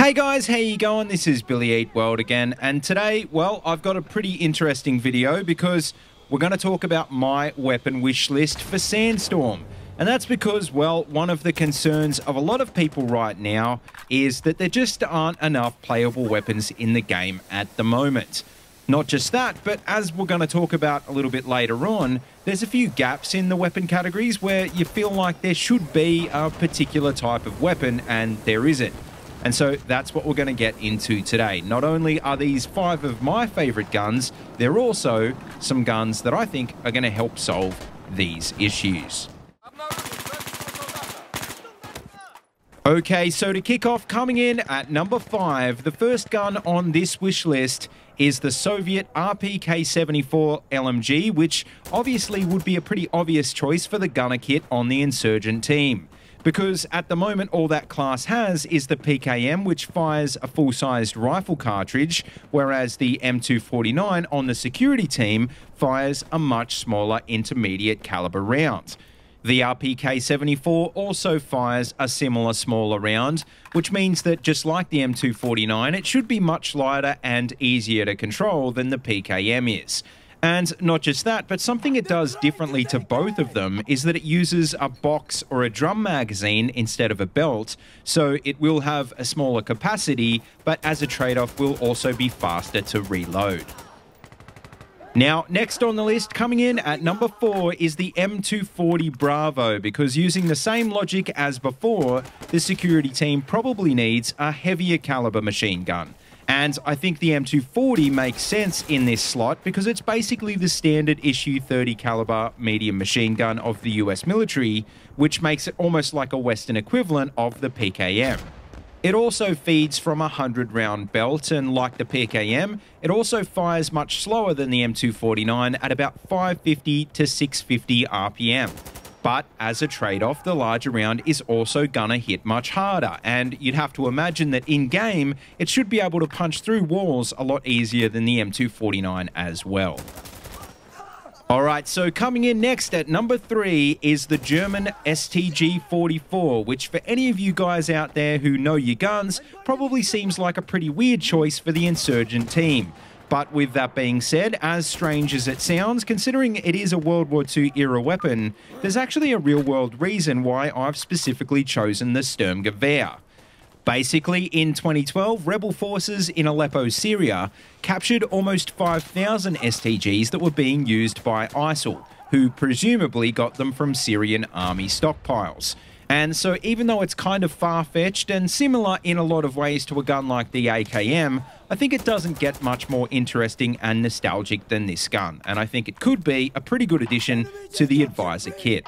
Hey guys, how you going? This is BillyEatWorld again, and today, well, I've got a pretty interesting video because we're going to talk about my weapon wish list for Sandstorm. And that's because, well, one of the concerns of a lot of people right now is that there just aren't enough playable weapons in the game at the moment. Not just that, but as we're going to talk about a little bit later on, there's a few gaps in the weapon categories where you feel like there should be a particular type of weapon and there isn't. And so that's what we're going to get into today. Not only are these 5 of my favorite guns, they're also some guns that I think are going to help solve these issues. Okay, so to kick off, coming in at number 5, the first gun on this wish list is the Soviet RPK-74 LMG, which obviously would be a pretty obvious choice for the gunner kit on the Insurgent team. Because at the moment, all that class has is the PKM, which fires a full-sized rifle cartridge, whereas the M249 on the security team fires a much smaller intermediate caliber round. The RPK-74 also fires a similar smaller round, which means that just like the M249, it should be much lighter and easier to control than the PKM is. And not just that, but something it does differently to both of them is that it uses a box or a drum magazine instead of a belt, so it will have a smaller capacity, but as a trade-off will also be faster to reload. Now, next on the list, coming in at number 4 is the M240 Bravo, because using the same logic as before, the security team probably needs a heavier caliber machine gun. And I think the M240 makes sense in this slot because it's basically the standard issue 30 caliber medium machine gun of the US military, which makes it almost like a Western equivalent of the PKM. It also feeds from a 100-round belt, and like the PKM, it also fires much slower than the M249 at about 550 to 650 RPM. But as a trade-off, the larger round is also gonna hit much harder, and you'd have to imagine that in-game, it should be able to punch through walls a lot easier than the M249 as well. Alright, so coming in next at number 3 is the German STG-44, which for any of you guys out there who know your guns, probably seems like a pretty weird choice for the Insurgent team. But with that being said, as strange as it sounds, considering it is a World War II era weapon, there's actually a real-world reason why I've specifically chosen the Sturm Gewehr. Basically, in 2012, rebel forces in Aleppo, Syria, captured almost 5,000 STGs that were being used by ISIL, who presumably got them from Syrian army stockpiles. And so even though it's kind of far-fetched and similar in a lot of ways to a gun like the AKM, I think it doesn't get much more interesting and nostalgic than this gun, and I think it could be a pretty good addition to the Advisor kit.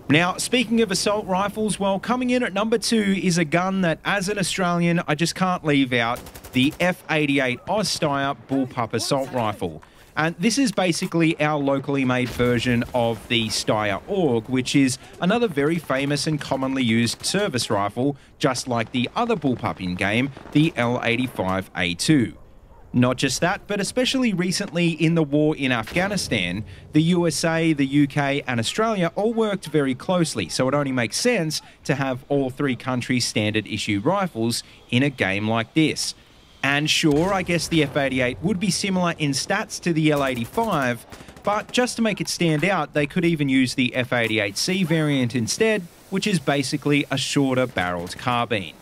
Now, speaking of assault rifles, well, coming in at number 2 is a gun that, as an Australian, I just can't leave out, the F88 Ozsteyr Bullpup Assault Rifle. And this is basically our locally made version of the Steyr AUG, which is another very famous and commonly used service rifle, just like the other bullpup in-game, the L85A2. Not just that, but especially recently in the war in Afghanistan, the USA, the UK and Australia all worked very closely, so it only makes sense to have all 3 countries' standard issue rifles in a game like this. And sure, I guess the F88 would be similar in stats to the L85, but just to make it stand out, they could even use the F88C variant instead, which is basically a shorter barreled carbine.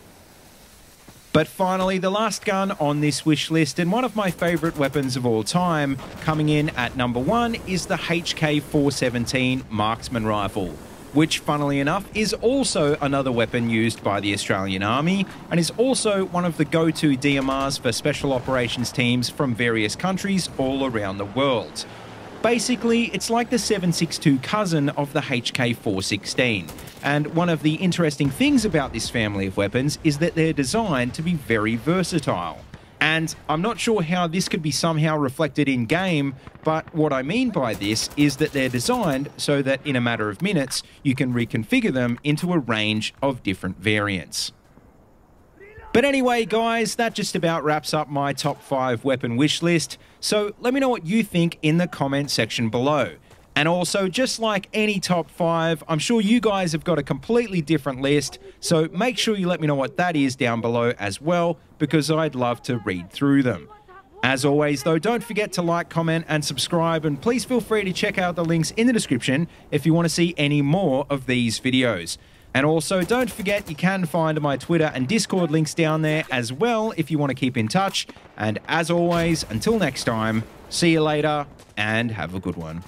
But finally, the last gun on this wish list, and one of my favourite weapons of all time, coming in at number 1 is the HK417 Marksman Rifle, which, funnily enough, is also another weapon used by the Australian Army and is also one of the go-to DMRs for special operations teams from various countries all around the world. Basically, it's like the 7.62 cousin of the HK416, and one of the interesting things about this family of weapons is that they're designed to be very versatile. And I'm not sure how this could be somehow reflected in-game, but what I mean by this is that they're designed so that in a matter of minutes, you can reconfigure them into a range of different variants. But anyway, guys, that just about wraps up my top 5 weapon wish list, so let me know what you think in the comment section below. And also, just like any top 5, I'm sure you guys have got a completely different list, so make sure you let me know what that is down below as well, because I'd love to read through them. As always, though, don't forget to like, comment, and subscribe, and please feel free to check out the links in the description if you want to see any more of these videos. And also, don't forget you can find my Twitter and Discord links down there as well if you want to keep in touch. And as always, until next time, see you later, and have a good one.